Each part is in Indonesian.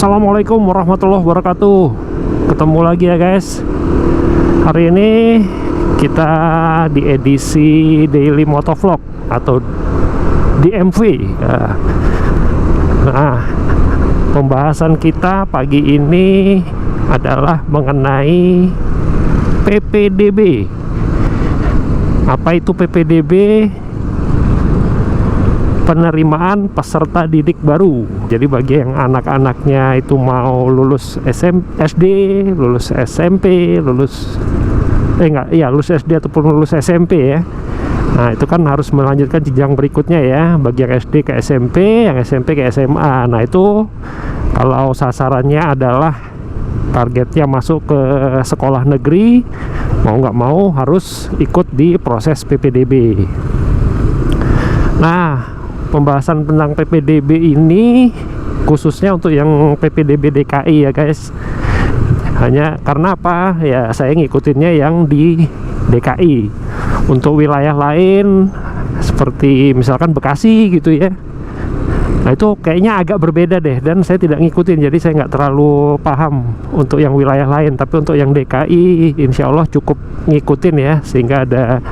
Assalamualaikum warahmatullahi wabarakatuh. Ketemu lagi ya guys. Hari ini kita di edisi Daily Motovlog atau DMV. Nah, pembahasan kita pagi ini adalah mengenai PPDB. Apa itu PPDB? Penerimaan peserta didik baru. Jadi bagi yang anak-anaknya itu mau lulus SD, lulus SMP, lulus SD ataupun lulus SMP ya. Nah, itu kan harus melanjutkan jenjang berikutnya ya, bagi yang SD ke SMP, yang SMP ke SMA. Nah, itu kalau sasarannya adalah targetnya masuk ke sekolah negeri, mau nggak mau harus ikut di proses PPDB. Nah, pembahasan tentang PPDB ini khususnya untuk yang PPDB DKI ya guys. Hanya karena apa? Ya saya ngikutinnya yang di DKI. Untuk wilayah lain seperti misalkan Bekasi gitu ya, nah itu kayaknya agak berbeda deh, dan saya tidak ngikutin, jadi saya nggak terlalu paham untuk yang wilayah lain. Tapi untuk yang DKI insya Allah cukup ngikutin ya, sehingga ada,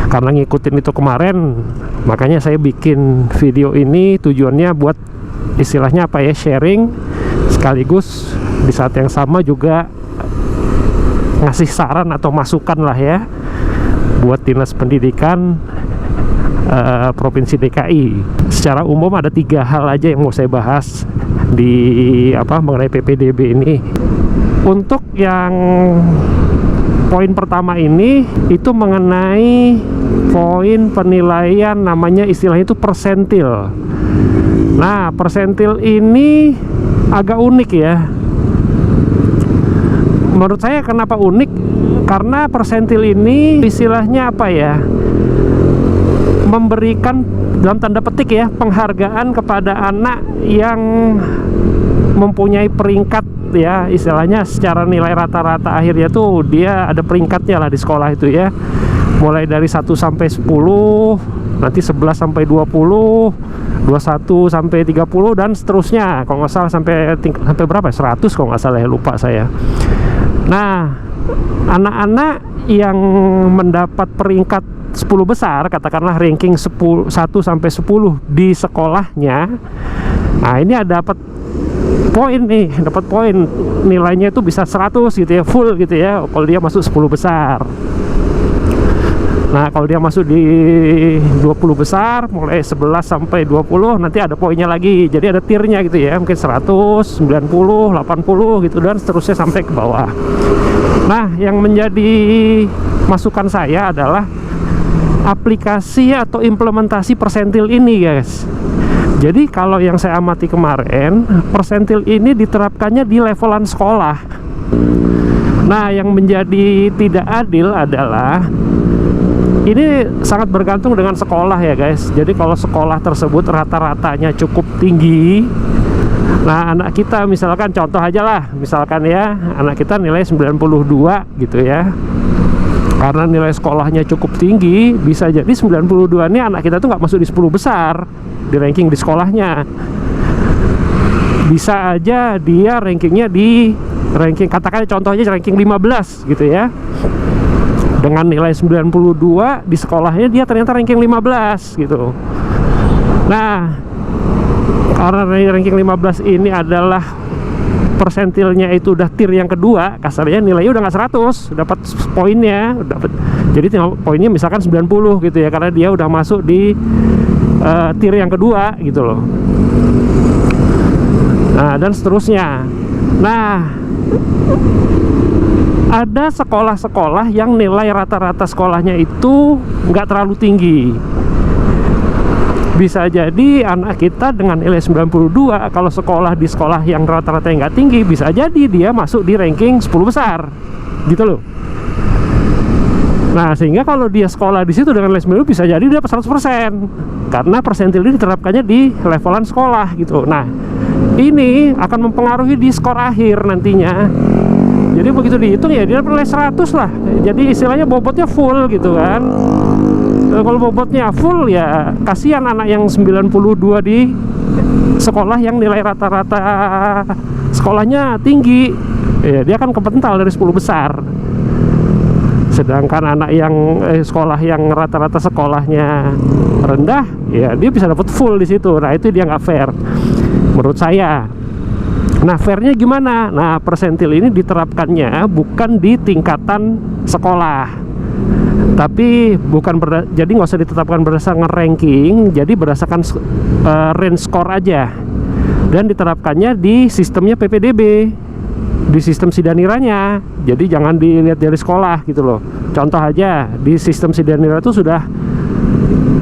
karena ngikutin itu kemarin, makanya saya bikin video ini tujuannya buat istilahnya apa ya, sharing, sekaligus di saat yang sama juga ngasih saran atau masukan lah ya buat Dinas Pendidikan Provinsi DKI. Secara umum ada 3 hal aja yang mau saya bahas di mengenai PPDB ini. Untuk yang poin pertama ini itu mengenai poin penilaian, namanya istilahnya itu persentil. Nah, persentil ini agak unik ya. Menurut saya kenapa unik? Karena persentil ini istilahnya apa ya, memberikan dalam tanda petik ya penghargaan kepada anak yang mempunyai peringkat ya, istilahnya secara nilai rata-rata akhirnya tuh dia ada peringkatnya lah di sekolah itu ya, mulai dari 1 sampai 10, nanti 11 sampai 20, 21 sampai 30 dan seterusnya. Kalau nggak salah sampai berapa? 100 kalau nggak salah ya, lupa saya. Nah, anak-anak yang mendapat peringkat 10 besar, katakanlah ranking 1 sampai 10 di sekolahnya, nah ini ada dapat poin nih, dapat poin nilainya itu bisa 100 gitu ya, full gitu ya, kalau dia masuk 10 besar. Nah, kalau dia masuk di 20 besar, mulai 11 sampai 20 nanti ada poinnya lagi. Jadi ada tiernya gitu ya, mungkin 100, 90, 80 gitu dan seterusnya sampai ke bawah. Nah, yang menjadi masukan saya adalah aplikasi atau implementasi persentil ini guys. Jadi kalau yang saya amati kemarin, persentil ini diterapkannya di levelan sekolah. Nah, yang menjadi tidak adil adalah ini sangat bergantung dengan sekolah ya guys. Jadi kalau sekolah tersebut rata-ratanya cukup tinggi, nah anak kita misalkan, contoh aja lah, misalkan ya anak kita nilai 92 gitu ya, karena nilai sekolahnya cukup tinggi, bisa jadi 92 ini anak kita tuh nggak masuk di 10 besar di ranking di sekolahnya. Bisa aja dia rankingnya di ranking, katakan contohnya ranking 15 gitu ya, dengan nilai 92 di sekolahnya dia ternyata ranking 15 gitu. Nah, karena ranking 15 ini adalah persentilnya itu udah tier yang kedua, kasarnya nilainya udah nggak 100, dapat poinnya dapat, jadi poinnya misalkan 90 gitu ya, karena dia udah masuk di tier yang kedua gitu loh. Nah, dan seterusnya. Nah, ada sekolah-sekolah yang nilai rata-rata sekolahnya itu nggak terlalu tinggi. Bisa jadi anak kita dengan nilai 92, kalau sekolah di sekolah yang rata-rata nggak tinggi, bisa jadi dia masuk di ranking 10 besar gitu loh. Nah, sehingga kalau dia sekolah di situ dengan nilai 90, bisa jadi dia 100%, karena persentil ini diterapkannya di levelan sekolah gitu. Nah, ini akan mempengaruhi di skor akhir nantinya. Jadi begitu dihitung ya dia nilai 100 lah. Jadi istilahnya bobotnya full gitu kan. Kalau bobotnya full ya kasihan anak yang 92 di sekolah yang nilai rata-rata sekolahnya tinggi, ya dia kan kepental dari 10 besar. Sedangkan anak yang sekolah yang rata-rata sekolahnya rendah, ya dia bisa dapat full di situ. Nah itu dia nggak fair menurut saya. Nah fairnya gimana? Nah persentil ini diterapkannya bukan di tingkatan sekolah, tapi jadi nggak usah ditetapkan berdasarkan ranking, jadi berdasarkan range score aja, dan diterapkannya di sistemnya PPDB, di sistem Sidaniranya. Jadi jangan dilihat dari sekolah gitu loh. Contoh aja, di sistem Sidanira itu sudah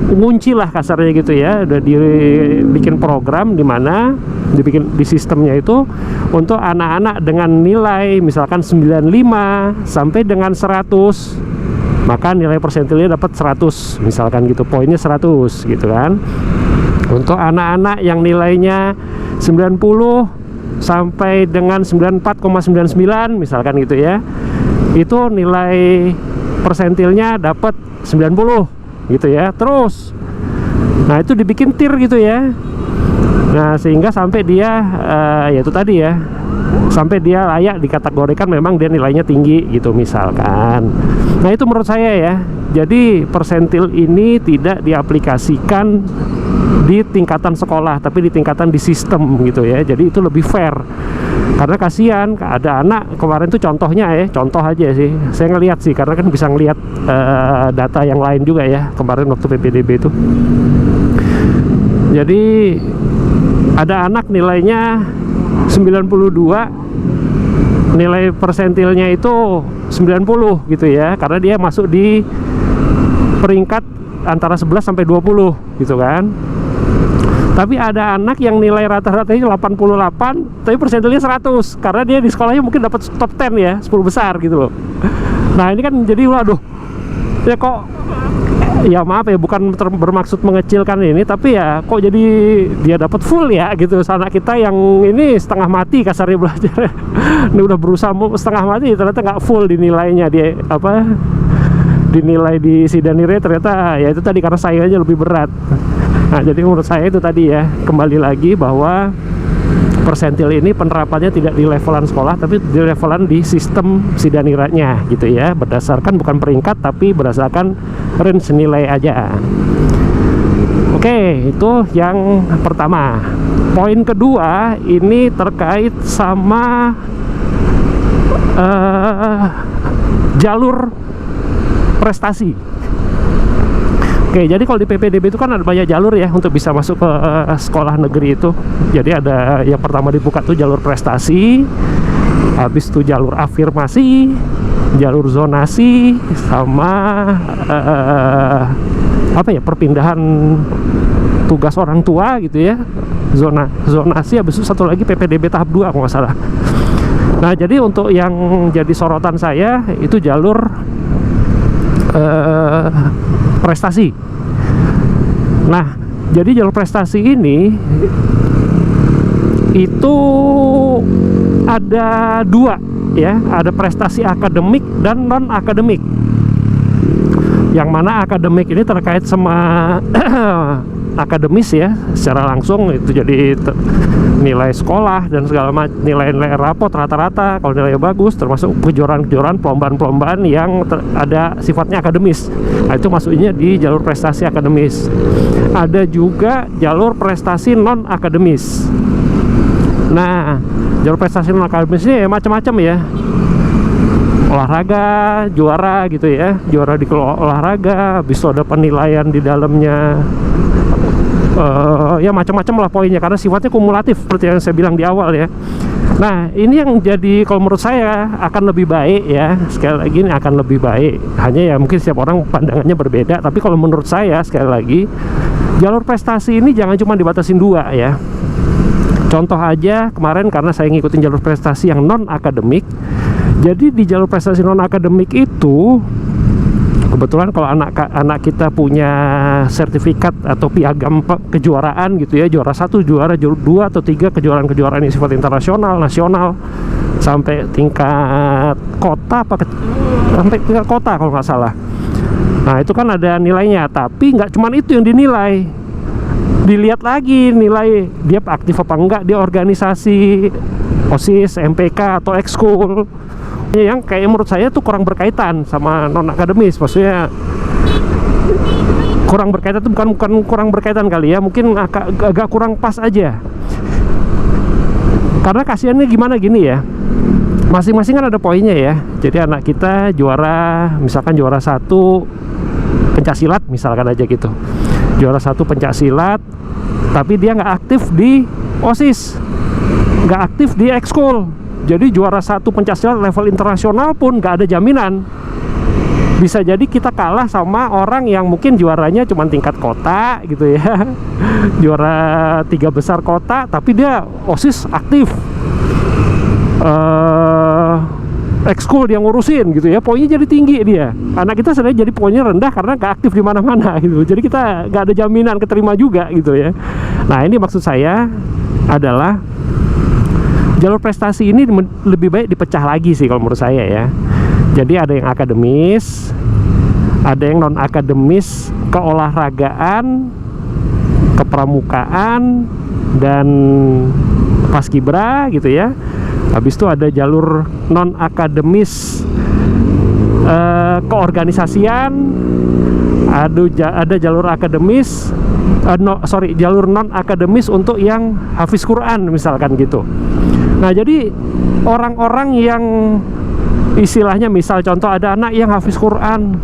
ngunci lah kasarnya gitu ya, udah dibikin program di mana dibikin di sistemnya itu untuk anak-anak dengan nilai misalkan 95 sampai dengan 100, maka nilai persentilnya dapat 100 misalkan gitu, poinnya 100 gitu kan. Untuk anak-anak yang nilainya 90 sampai dengan 94,99 misalkan gitu ya, itu nilai persentilnya dapat 90 gitu ya. Terus nah itu dibikin tier gitu ya. Nah sehingga sampai dia ya itu tadi ya, sampai dia layak dikategorikan memang dia nilainya tinggi gitu misalkan. Nah itu menurut saya ya. Jadi persentil ini tidak diaplikasikan di tingkatan sekolah, tapi di tingkatan di sistem gitu ya. Jadi itu lebih fair. Karena kasihan ada anak kemarin tuh contohnya ya, contoh aja sih. Saya ngelihat sih, karena kan bisa ngelihat data yang lain juga ya kemarin waktu PPDB itu. Jadi ada anak nilainya 92, nilai persentilnya itu 90 gitu ya, karena dia masuk di peringkat antara 11 sampai 20 gitu kan. Tapi ada anak yang nilai rata-ratanya 88 tapi persentilnya 100, karena dia di sekolahnya mungkin dapat top 10 ya, 10 besar gitu loh. Nah ini kan jadi waduh, ya kok, ya maaf ya, bukan bermaksud mengecilkan ini, tapi ya kok jadi dia dapat full ya gitu. Anak kita yang ini setengah mati kasarnya belajar, ini udah berusaha setengah mati ternyata nggak full dinilainya, dia apa dinilai di Sidanire ternyata ya itu tadi karena saingannya lebih berat. Nah jadi menurut saya itu tadi ya, kembali lagi bahwa persentil ini penerapannya tidak di levelan sekolah, tapi di levelan di sistem Sidaniranya gitu ya, berdasarkan bukan peringkat tapi berdasarkan range nilai aja. Oke, itu yang pertama. Poin kedua ini terkait sama jalur prestasi. Oke, jadi kalau di PPDB itu kan ada banyak jalur ya untuk bisa masuk ke sekolah negeri itu. Jadi ada yang pertama dibuka tuh jalur prestasi, habis itu jalur afirmasi, jalur zonasi, sama apa ya, perpindahan tugas orang tua gitu ya, zonasi, habis itu satu lagi PPDB tahap 2 kalau nggak salah. Nah jadi untuk yang jadi sorotan saya itu jalur prestasi. Nah jadi jalur prestasi ini itu ada dua ya, ada prestasi akademik dan non akademik. Yang mana akademik ini terkait sama akademis ya, secara langsung itu jadi nilai sekolah dan segala macam, nilai rapot rata-rata kalau nilainya bagus, termasuk kejuaraan-kejuaraan, perlombaan-perlombaan yang ada sifatnya akademis. Nah itu masuknya di jalur prestasi akademis. Ada juga jalur prestasi non akademis. Nah jalur prestasi non akademis ini ya macam-macam ya, olahraga juara gitu ya, juara di olahraga, habis itu ada penilaian di dalamnya, ya macam-macam lah poinnya, karena sifatnya kumulatif seperti yang saya bilang di awal ya. Nah ini yang jadi kalau menurut saya akan lebih baik ya, sekali lagi ini akan lebih baik, hanya ya mungkin setiap orang pandangannya berbeda, tapi kalau menurut saya sekali lagi jalur prestasi ini jangan cuma dibatasin dua ya. Contoh aja kemarin, karena saya ngikutin jalur prestasi yang non akademik, jadi di jalur prestasi non akademik itu kebetulan kalau anak kita punya sertifikat atau piagam kejuaraan gitu ya, juara 1, juara 2 atau 3 kejuaraan-kejuaraan yang sifat internasional, nasional, sampai tingkat kota sampai tingkat kota kalau nggak salah. Nah itu kan ada nilainya, tapi nggak cuma itu yang dinilai, dilihat lagi nilai dia aktif apa enggak, dia organisasi OSIS, MPK atau ekskul yang kayak menurut saya tuh kurang berkaitan sama non akademis. Maksudnya kurang berkaitan tuh bukan kurang berkaitan kali ya, mungkin agak kurang pas aja. Karena kasihannya gimana gini ya, masing-masing kan ada poinnya ya. Jadi anak kita juara, misalkan juara 1 pencaksilat misalkan aja gitu, juara 1 pencaksilat, tapi dia nggak aktif di OSIS, nggak aktif di ekskul. Jadi juara 1 pencaksilat level internasional pun nggak ada jaminan. Bisa jadi kita kalah sama orang yang mungkin juaranya cuma tingkat kota gitu ya, juara 3 besar kota, tapi dia OSIS aktif, ekskul dia ngurusin gitu ya, poinnya jadi tinggi dia. Anak kita sebenarnya jadi poinnya rendah karena nggak aktif di mana-mana gitu. Jadi kita nggak ada jaminan keterima juga gitu ya. Nah, ini maksud saya adalah jalur prestasi ini lebih baik dipecah lagi sih kalau menurut saya ya. Jadi ada yang akademis, ada yang non akademis, keolahragaan, kepramukaan, dan paskibra gitu ya. Habis itu ada jalur non akademis, keorganisasian, ada jalur akademis, jalur non akademis untuk yang hafiz Quran misalkan gitu. Nah, jadi orang-orang yang istilahnya, misal contoh ada anak yang hafiz Quran,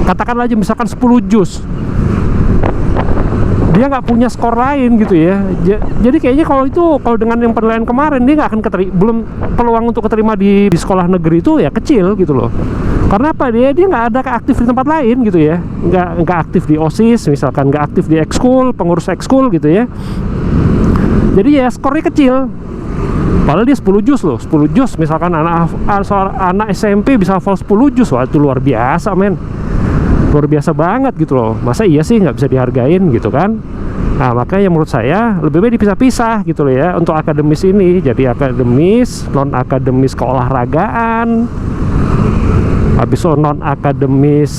katakanlah aja misalkan 10 juz, dia nggak punya skor lain gitu ya. Jadi kayaknya kalau dengan yang penilaian kemarin, dia nggak akan belum peluang untuk keterima di sekolah negeri itu ya kecil gitu loh. Karena apa? Dia nggak ada aktif di tempat lain gitu ya, nggak aktif di OSIS misalkan, nggak aktif di ekskul, pengurus ekskul gitu ya. Jadi ya skornya kecil. Padahal dia 10 juz loh, 10 juz misalkan anak SMP bisa hafal 10 juz, wah itu luar biasa men, luar biasa banget gitu loh. Masa iya sih nggak bisa dihargain gitu kan? Nah, makanya menurut saya lebih baik dipisah-pisah gitu loh ya untuk akademis ini. Jadi akademis, non akademis keolahragaan, habis itu non akademis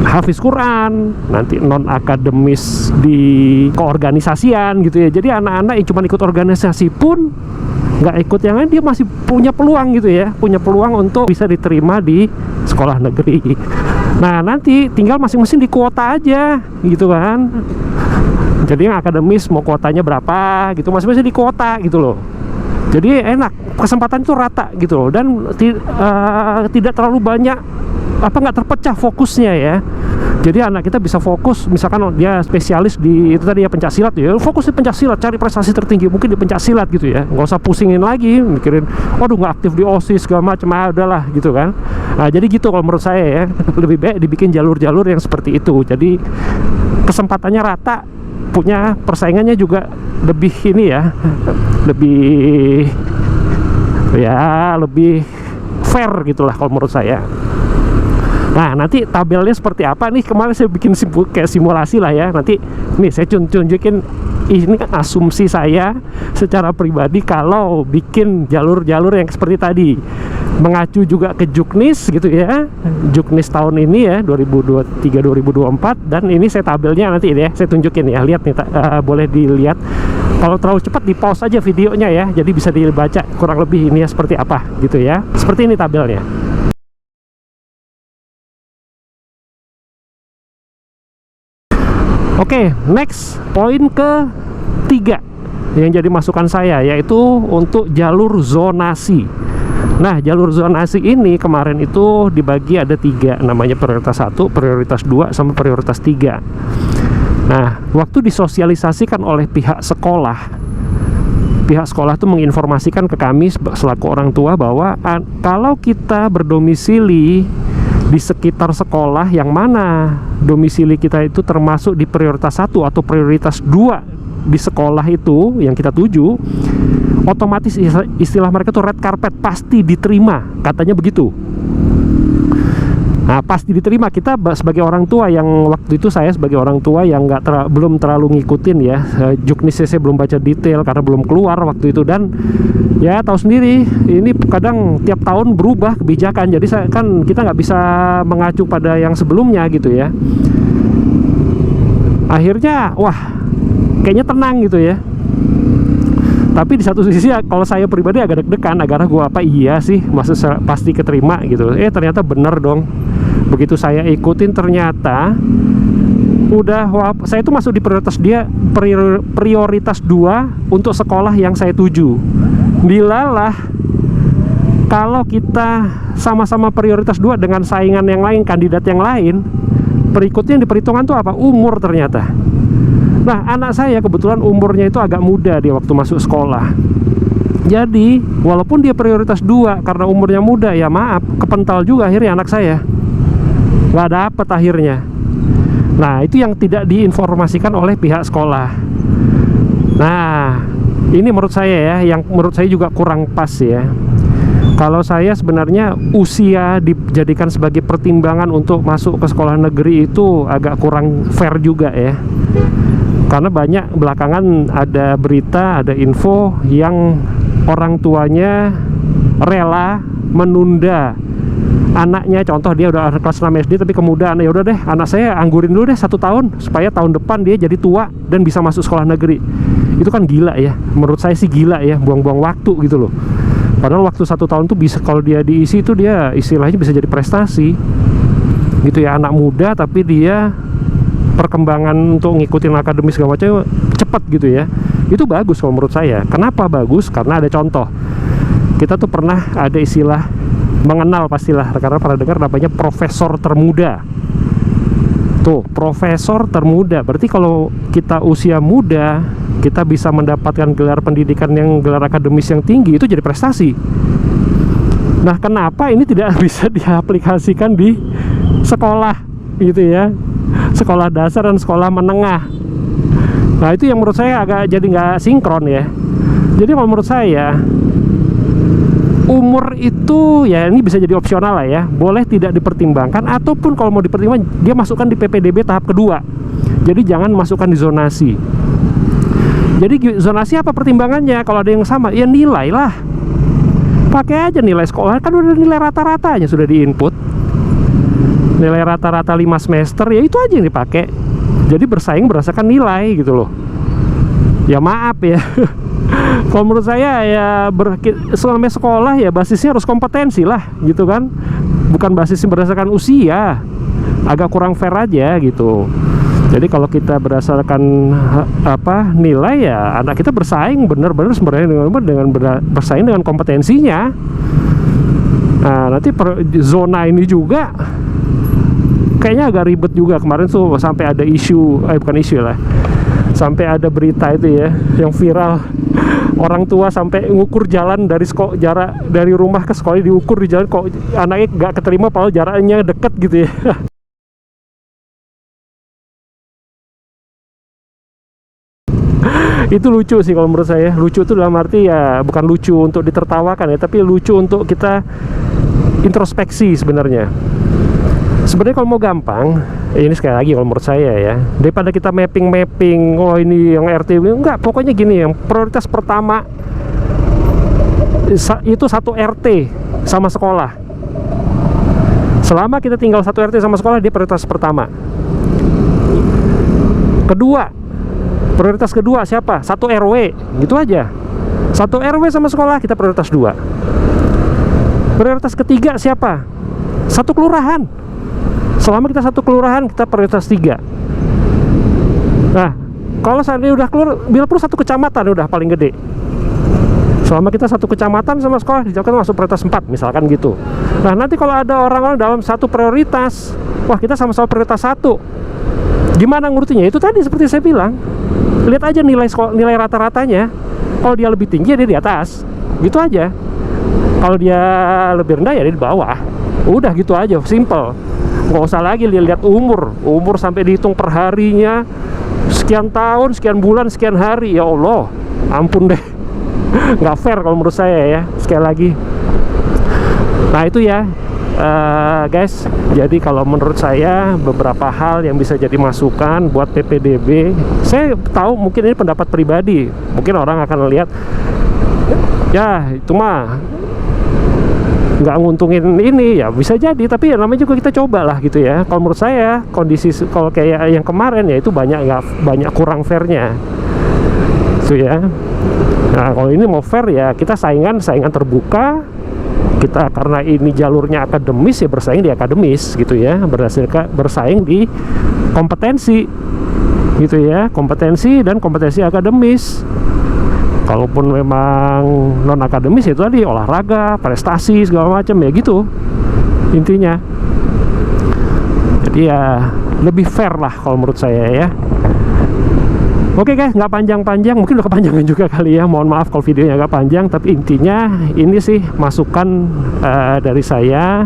hafiz Quran, nanti non akademis di keorganisasian gitu ya. Jadi anak-anak yang cuma ikut organisasi pun nggak ikut yang lain, dia masih punya peluang gitu ya, punya peluang untuk bisa diterima di sekolah negeri. Nah, nanti tinggal masing-masing di kuota aja gitu kan. Jadi yang akademis mau kuotanya berapa gitu, masing-masing di kuota gitu loh. Jadi enak, kesempatan itu rata gitu loh, dan tidak terlalu banyak nggak terpecah fokusnya ya. Jadi anak kita bisa fokus, misalkan dia spesialis di itu tadi ya, pencaksilat ya, fokus di pencaksilat, cari prestasi tertinggi mungkin di pencaksilat gitu ya, nggak usah pusingin lagi mikirin waduh nggak aktif di OSIS segala macam, udahlah gitu kan. Nah, jadi gitu kalau menurut saya ya, lebih baik dibikin jalur-jalur yang seperti itu. Jadi kesempatannya rata, punya persaingannya juga lebih ini ya, lebih fair gitulah kalau menurut saya. Nah, nanti tabelnya seperti apa nih, kemarin saya bikin kayak simulasi lah ya. Nanti nih saya tunjukin, ini asumsi saya secara pribadi kalau bikin jalur-jalur yang seperti tadi, mengacu juga ke Juknis gitu ya, Juknis tahun ini ya, 2023-2024. Dan ini saya tabelnya nanti ya, saya tunjukin ya, lihat nih, boleh dilihat. Kalau terlalu cepat di pause aja videonya ya, jadi bisa dibaca kurang lebih ini ya seperti apa gitu ya. Seperti ini tabelnya. Oke, next, poin ketiga yang jadi masukan saya, yaitu untuk jalur zonasi. Nah, jalur zonasi ini kemarin itu dibagi ada 3, namanya prioritas 1, prioritas 2, sama prioritas 3. Nah, waktu disosialisasikan oleh pihak sekolah itu menginformasikan ke kami selaku orang tua bahwa kalau kita berdomisili di sekitar sekolah yang mana domisili kita itu termasuk di prioritas 1 atau prioritas 2 di sekolah itu yang kita tuju, otomatis istilah mereka tuh red carpet, pasti diterima, katanya begitu. Nah, pasti diterima. Kita sebagai orang tua yang waktu itu, saya sebagai orang tua yang belum terlalu ngikutin ya, Juknis saya belum baca detail karena belum keluar waktu itu, dan ya tahu sendiri ini kadang tiap tahun berubah kebijakan. Jadi kita nggak bisa mengacu pada yang sebelumnya gitu ya. Akhirnya wah, kayaknya tenang gitu ya. Tapi di satu sisi kalau saya pribadi agak deg-degan, agak ragu, apa iya sih maksud pasti keterima gitu. Ternyata bener dong. Begitu saya ikutin ternyata saya itu masuk di prioritas 2 untuk sekolah yang saya tuju. Dilalah kalau kita sama-sama prioritas 2 dengan saingan yang lain, kandidat yang lain, berikutnya yang diperhitungkan tuh apa? Umur ternyata. Nah, anak saya kebetulan umurnya itu agak muda dia waktu masuk sekolah. Jadi, walaupun dia prioritas 2 karena umurnya muda, ya maaf, kepental juga akhirnya anak saya. Nggak dapet akhirnya. Nah, itu yang tidak diinformasikan oleh pihak sekolah. Nah, ini menurut saya ya, yang menurut saya juga kurang pas ya. Kalau saya sebenarnya usia dijadikan sebagai pertimbangan untuk masuk ke sekolah negeri itu agak kurang fair juga ya. Karena banyak belakangan ada berita, ada info yang orang tuanya rela menunda anaknya, contoh dia udah kelas 6 SD tapi kemudian ya udah deh anak saya anggurin dulu deh 1 tahun supaya tahun depan dia jadi tua dan bisa masuk sekolah negeri. Itu kan gila ya, menurut saya sih gila ya, buang-buang waktu gitu loh. Padahal waktu 1 tahun tuh bisa, kalau dia diisi itu dia istilahnya bisa jadi prestasi gitu ya, anak muda tapi dia perkembangan untuk ngikutin akademis segala macam cepet gitu ya. Itu bagus kalau menurut saya. Kenapa bagus? Karena ada contoh. Kita tuh pernah ada istilah, mengenal pastilah karena pernah dengar, namanya profesor termuda. Tuh, profesor termuda berarti kalau kita usia muda kita bisa mendapatkan gelar pendidikan yang gelar akademis yang tinggi, itu jadi prestasi. Nah, kenapa ini tidak bisa diaplikasikan di sekolah gitu ya, sekolah dasar dan sekolah menengah? Nah, itu yang menurut saya agak jadi nggak sinkron ya. Jadi kalau menurut saya umur itu ya ini bisa jadi opsional lah ya, boleh tidak dipertimbangkan, ataupun kalau mau dipertimbangkan dia masukkan di PPDB tahap kedua. Jadi jangan masukkan di zonasi. Jadi zonasi apa pertimbangannya? Kalau ada yang sama, ya nilai lah. Pakai aja nilai sekolah, kan udah nilai rata-ratanya sudah diinput. Nilai rata-rata 5 semester, ya itu aja yang dipakai. Jadi bersaing berdasarkan nilai gitu loh. Ya maaf ya. Kalau menurut saya ya selama sekolah ya basisnya harus kompetensi lah gitu kan, bukan basisnya berdasarkan usia. Agak kurang fair aja gitu. Jadi kalau kita berdasarkan nilai ya anak kita bersaing benar-benar sebenarnya dengan bersaing dengan kompetensinya. Nah, nanti zona ini juga kayaknya agak ribet juga. Kemarin tuh sampai ada isu, bukan isu lah, sampai ada berita itu ya yang viral, orang tua sampai ngukur jalan dari jarak dari rumah ke sekolah, diukur di jalan, kok anaknya nggak keterima padahal jaraknya deket gitu ya. Itu lucu sih kalau menurut saya. Lucu itu dalam arti ya bukan lucu untuk ditertawakan ya, tapi lucu untuk kita introspeksi sebenarnya. Sebenarnya kalau mau gampang, ini sekali lagi kalau menurut saya ya, daripada kita mapping, oh ini yang RT, enggak, pokoknya gini, yang prioritas pertama itu 1 RT sama sekolah. Selama kita tinggal 1 RT sama sekolah, dia prioritas pertama. Prioritas kedua siapa? 1 RW, gitu aja. 1 RW sama sekolah, kita prioritas 2. Prioritas ketiga siapa? 1 kelurahan. Selama kita 1 kelurahan, kita prioritas 3. Nah, kalau seandainya udah keluar, bila perlu 1 kecamatan udah paling gede. Selama kita 1 kecamatan sama sekolah, dijadikan masuk prioritas 4, misalkan gitu. Nah, nanti kalau ada orang-orang dalam 1 prioritas, wah kita sama-sama prioritas 1. Gimana ngurutinya? Itu tadi seperti saya bilang, lihat aja nilai rata-ratanya. Kalau dia lebih tinggi, dia di atas, gitu aja. Kalau dia lebih rendah, ya dia di bawah. Udah gitu aja, simple. Nggak usah lagi lihat umur sampai dihitung per harinya, sekian tahun, sekian bulan, sekian hari. Ya Allah, ampun deh. Nggak fair kalau menurut saya ya, sekali lagi. Nah itu ya guys, jadi kalau menurut saya beberapa hal yang bisa jadi masukan buat PPDB. Saya tahu mungkin ini pendapat pribadi, mungkin orang akan lihat ya itu mah nggak nguntungin ini, ya bisa jadi, tapi ya namanya juga kita coba lah gitu ya. Kalau menurut saya kondisi kalau kayak yang kemarin ya itu banyak kurang fairnya. gitu ya. Nah kalau ini mau fair ya kita saingan terbuka. Kita karena ini jalurnya akademis ya bersaing di akademis gitu ya, berdasarkan bersaing di kompetensi gitu ya, kompetensi dan kompetensi akademis. Kalaupun memang non akademis itu tadi olahraga, prestasi segala macam ya gitu intinya. Jadi ya lebih fair lah kalau menurut saya ya. Oke guys, nggak panjang-panjang, mungkin udah kepanjangan juga kali ya, mohon maaf kalau videonya agak panjang, tapi intinya ini sih masukan dari saya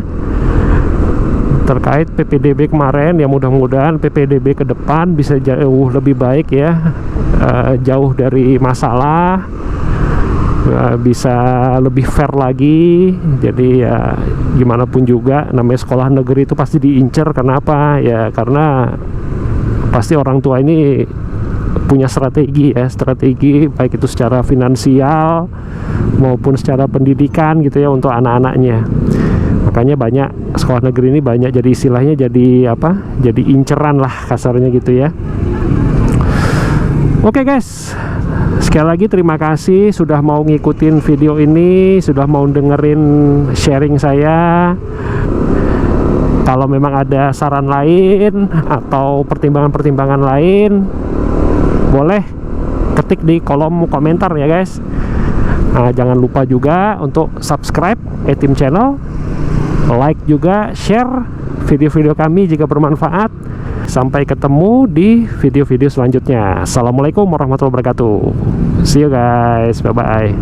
terkait PPDB kemarin. Ya mudah-mudahan PPDB ke depan bisa jauh lebih baik ya, jauh dari masalah, bisa lebih fair lagi. Jadi ya gimana pun juga namanya sekolah negeri itu pasti diincar. Kenapa? Ya karena pasti orang tua ini punya strategi ya, strategi baik itu secara finansial maupun secara pendidikan gitu ya untuk anak-anaknya. Makanya banyak sekolah negeri ini banyak jadi istilahnya jadi apa? Jadi inceran lah kasarnya gitu ya. Oke guys, sekali lagi terima kasih sudah mau ngikutin video ini, sudah mau dengerin sharing saya. Kalau memang ada saran lain atau pertimbangan-pertimbangan lain, boleh ketik di kolom komentar ya guys. Nah, jangan lupa juga untuk subscribe Etim Channel, like juga, share video-video kami jika bermanfaat. Sampai ketemu di video-video selanjutnya. Assalamualaikum warahmatullahi wabarakatuh. See you guys, bye bye.